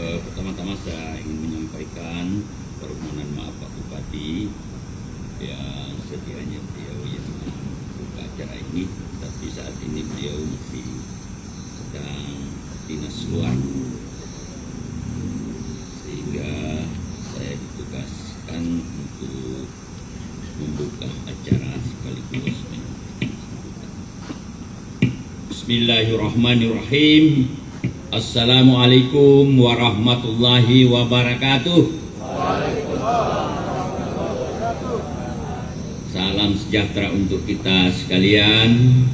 Pertama-tama saya ingin menyampaikan permohonan maaf Pak Bupati yang sedianya beliau yang membuka acara ini, tapi saat ini beliau masih sedang dinas luar, sehingga saya ditugaskan untuk membuka acara sekaligus. Bismillahirrahmanirrahim. Assalamualaikum warahmatullahi wabarakatuh. Salam sejahtera untuk kita sekalian.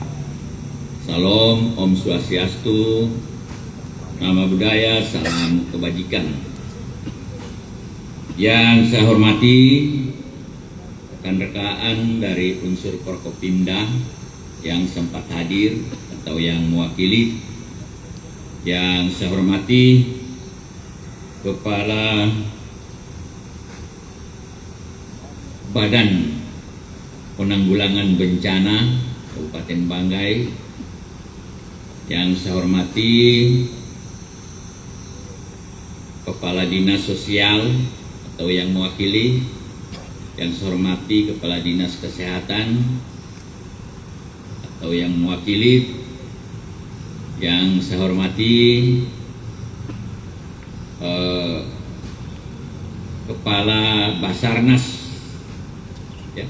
Salam, Om Swastiastu, Nama Budaya, salam kebajikan. Yang saya hormati rekan-rekan dari unsur Forkopimda yang sempat hadir atau yang mewakili. Yang saya hormati Kepala Badan Penanggulangan Bencana Kabupaten Banggai, yang saya hormati Kepala Dinas Sosial atau yang mewakili, yang saya hormati Kepala Dinas Kesehatan atau yang mewakili, yang saya hormati Kepala Basarnas, ya.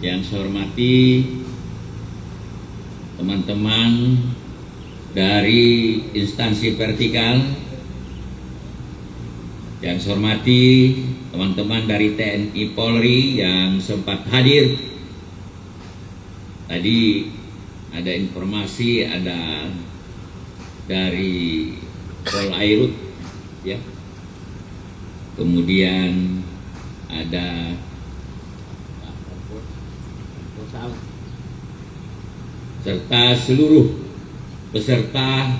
Yang saya hormati teman-teman dari instansi vertikal, yang saya hormati teman-teman dari TNI Polri yang sempat hadir. Tadi ada informasi ada dari Polairut, ya. Kemudian ada serta seluruh peserta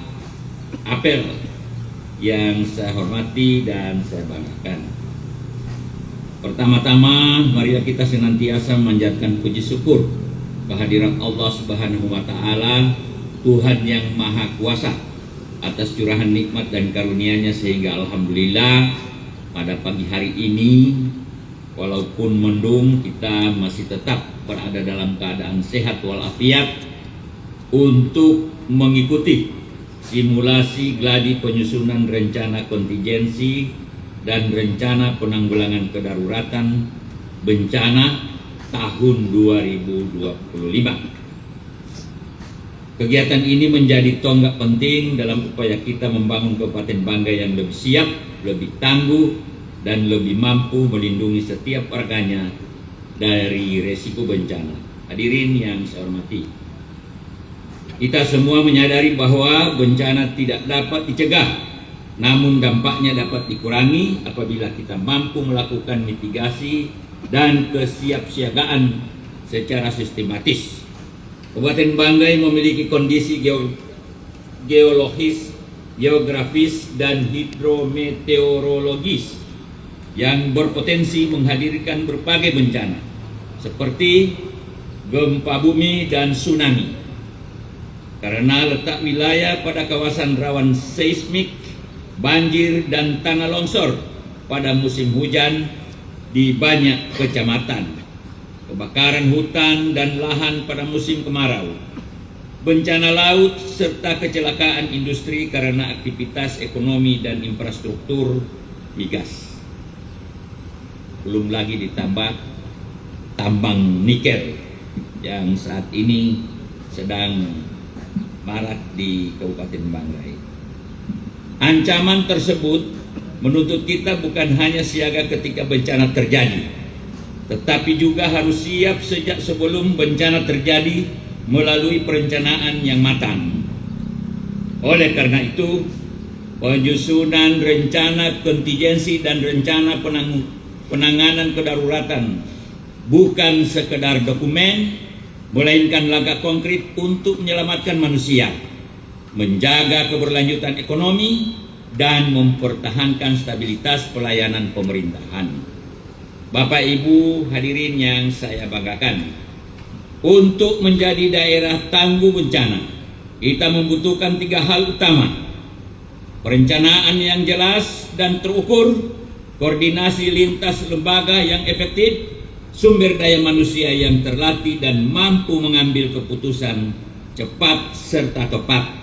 apel yang saya hormati dan saya banggakan. Pertama-tama, marilah kita senantiasa memanjatkan puji syukur kehadirat Allah Subhanahu wa Ta'ala, Tuhan yang Maha Kuasa, atas curahan nikmat dan karunia-Nya, sehingga alhamdulillah pada pagi hari ini walaupun mendung kita masih tetap berada dalam keadaan sehat walafiat untuk mengikuti simulasi gladi penyusunan rencana kontingensi dan rencana penanggulangan kedaruratan bencana tahun 2025. Kegiatan ini menjadi tonggak penting dalam upaya kita membangun Kabupaten Banggai yang lebih siap, lebih tangguh, dan lebih mampu melindungi setiap warganya dari resiko bencana. Hadirin yang saya hormati, kita semua menyadari bahwa bencana tidak dapat dicegah, namun dampaknya dapat dikurangi apabila kita mampu melakukan mitigasi dan kesiapsiagaan secara sistematis. Kabupaten Banggai memiliki kondisi geologis, geografis, dan hidrometeorologis yang berpotensi menghadirkan berbagai bencana seperti gempa bumi dan tsunami. Karena letak wilayah pada kawasan rawan seismik, banjir, dan tanah longsor pada musim hujan di banyak kecamatan, kebakaran hutan dan lahan pada musim kemarau, bencana laut, serta kecelakaan industri karena aktivitas ekonomi dan infrastruktur migas. Belum lagi ditambah tambang nikel yang saat ini sedang marak di Kabupaten Banggai. Ancaman tersebut menuntut kita bukan hanya siaga ketika bencana terjadi, tetapi juga harus siap sejak sebelum bencana terjadi melalui perencanaan yang matang. Oleh karena itu, penyusunan rencana kontingensi dan rencana penanganan kedaruratan bukan sekedar dokumen, melainkan langkah konkret untuk menyelamatkan manusia, menjaga keberlanjutan ekonomi, dan mempertahankan stabilitas pelayanan pemerintahan. Bapak Ibu hadirin yang saya banggakan, untuk menjadi daerah tangguh bencana, kita membutuhkan 3 hal utama. perencanaan yang jelas dan terukur, koordinasi lintas lembaga yang efektif, sumber daya manusia yang terlatih dan mampu mengambil keputusan cepat serta tepat.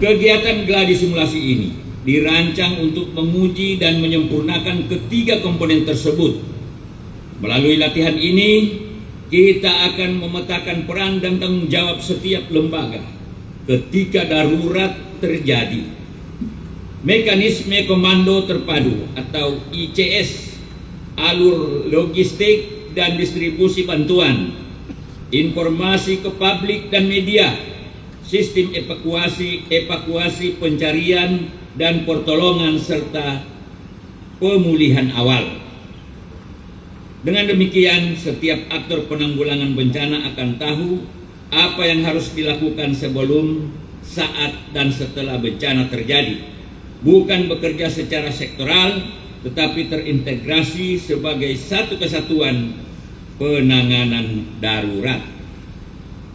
Kegiatan gladi simulasi ini dirancang untuk menguji dan menyempurnakan ketiga komponen tersebut. Melalui latihan ini, kita akan memetakan peran dan tanggung jawab setiap lembaga ketika darurat terjadi. Mekanisme komando terpadu atau ICS, alur logistik dan distribusi bantuan, informasi ke publik dan media, sistem evakuasi pencarian dan pertolongan serta pemulihan awal. Dengan demikian, setiap aktor penanggulangan bencana akan tahu apa yang harus dilakukan sebelum, saat, dan setelah bencana terjadi. Bukan bekerja secara sektoral, tetapi terintegrasi sebagai satu kesatuan penanganan darurat.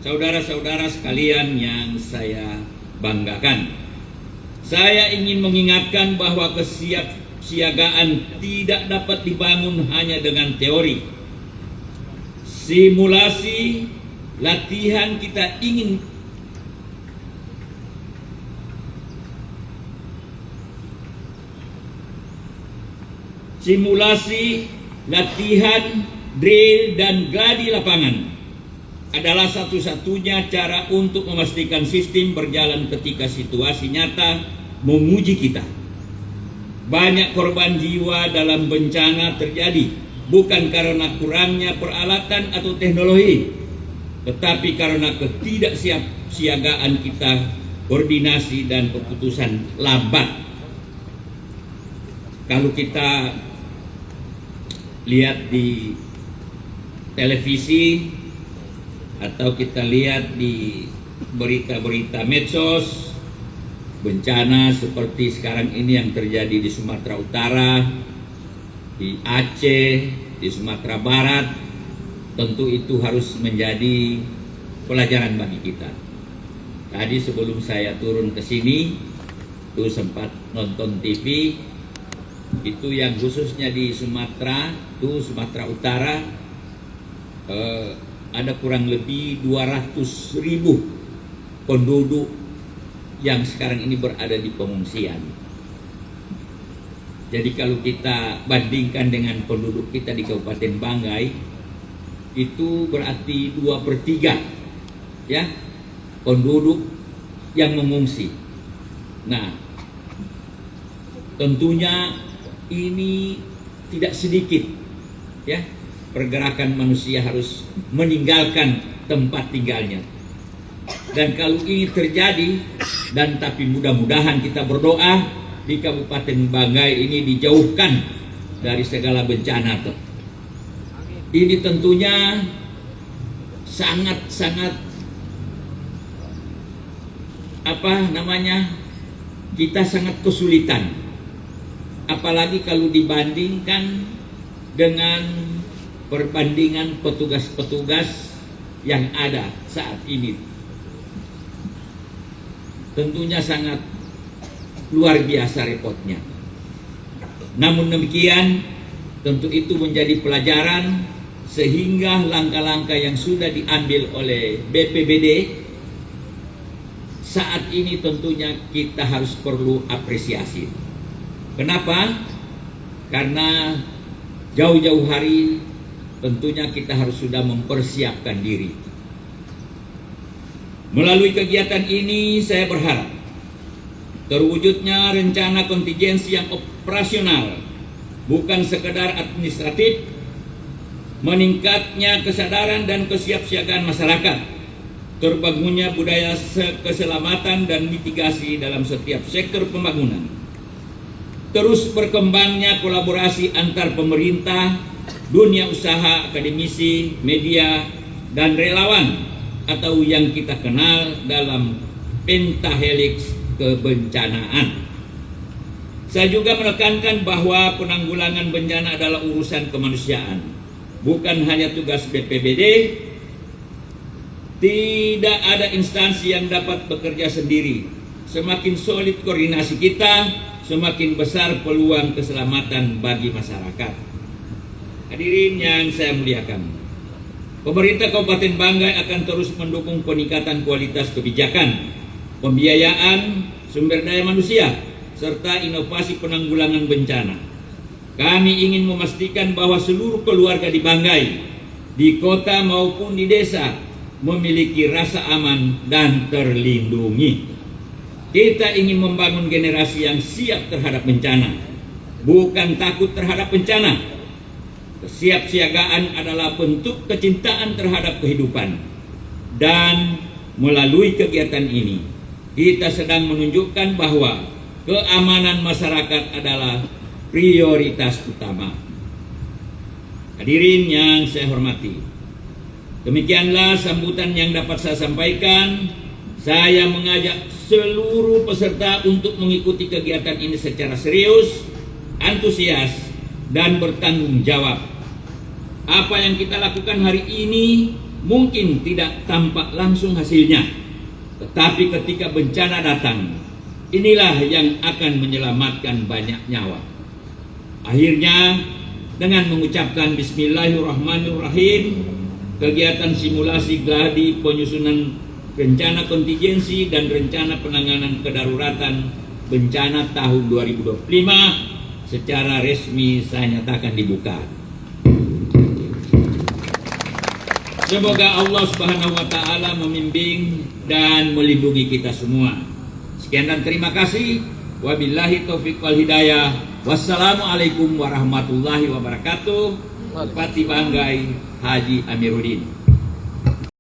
Saudara-saudara sekalian yang saya banggakan, saya ingin mengingatkan bahwa kesiapsiagaan tidak dapat dibangun hanya dengan teori. Simulasi latihan kita ingin simulasi latihan, drill, dan gladi lapangan adalah satu-satunya cara untuk memastikan sistem berjalan ketika situasi nyata menguji kita. Banyak korban jiwa dalam bencana terjadi bukan karena kurangnya peralatan atau teknologi, tetapi karena ketidaksiagaan kita, koordinasi dan keputusan lambat. Kalau kita lihat di televisi atau kita lihat di berita-berita medsos, bencana seperti sekarang ini yang terjadi di Sumatera Utara, di Aceh, di Sumatera Barat, tentu itu harus menjadi pelajaran bagi kita. Tadi sebelum saya turun ke sini, tuh sempat nonton TV, itu yang khususnya di Sumatera, tuh Sumatera Utara, ada kurang lebih 200.000 penduduk yang sekarang ini berada di pengungsian. Jadi kalau kita bandingkan dengan penduduk kita di Kabupaten Banggai, itu berarti 2/3 ya penduduk yang mengungsi. Nah, tentunya ini tidak sedikit ya, pergerakan manusia harus meninggalkan tempat tinggalnya. Dan kalau ini terjadi, dan tapi mudah-mudahan kita berdoa di Kabupaten Banggai ini dijauhkan dari segala bencana. Ini tentunya sangat-sangat kita sangat kesulitan. Apalagi kalau dibandingkan dengan perbandingan petugas-petugas yang ada saat ini, tentunya sangat luar biasa repotnya. Namun demikian, tentu itu menjadi pelajaran sehingga langkah-langkah yang sudah diambil oleh BPBD saat ini tentunya kita harus perlu apresiasi. Kenapa? Karena jauh-jauh hari tentunya kita harus sudah mempersiapkan diri. Melalui kegiatan ini saya berharap terwujudnya rencana kontingensi yang operasional, bukan sekedar administratif, meningkatnya kesadaran dan kesiapsiagaan masyarakat, terbangunnya budaya keselamatan dan mitigasi dalam setiap sektor pembangunan, terus berkembangnya kolaborasi antar pemerintah, dunia usaha, akademisi, media, dan relawan atau yang kita kenal dalam pentahelix kebencanaan. Saya juga menekankan bahwa penanggulangan bencana adalah urusan kemanusiaan, bukan hanya tugas BPBD. Tidak ada instansi yang dapat bekerja sendiri semakin solid koordinasi kita, semakin besar peluang keselamatan bagi masyarakat. Hadirin yang saya muliakan, pemerintah Kabupaten Banggai akan terus mendukung peningkatan kualitas kebijakan, pembiayaan, sumber daya manusia, serta inovasi penanggulangan bencana. Kami ingin memastikan bahwa seluruh keluarga di Banggai, di kota maupun di desa, memiliki rasa aman dan terlindungi. Kita ingin membangun generasi yang siap terhadap bencana, bukan takut terhadap bencana. Kesiapsiagaan adalah bentuk kecintaan terhadap kehidupan. Dan melalui kegiatan ini, kita sedang menunjukkan bahwa keamanan masyarakat adalah prioritas utama. Hadirin yang saya hormati, demikianlah sambutan yang dapat saya sampaikan. Saya mengajak seluruh peserta untuk mengikuti kegiatan ini secara serius, antusias, dan bertanggung jawab. Apa yang kita lakukan hari ini mungkin tidak tampak langsung hasilnya, tetapi ketika bencana datang, inilah yang akan menyelamatkan banyak nyawa. Akhirnya, dengan mengucapkan Bismillahirrahmanirrahim, kegiatan simulasi gladi penyusunan rencana kontingensi dan rencana penanganan kedaruratan bencana tahun 2025 secara resmi saya nyatakan dibuka. Semoga Allah Subhanahu wa taala membimbing dan melindungi kita semua. Sekian dan terima kasih. Wabillahi taufiq wal hidayah. Wassalamualaikum warahmatullahi wabarakatuh. Bupati Banggai Haji Amiruddin.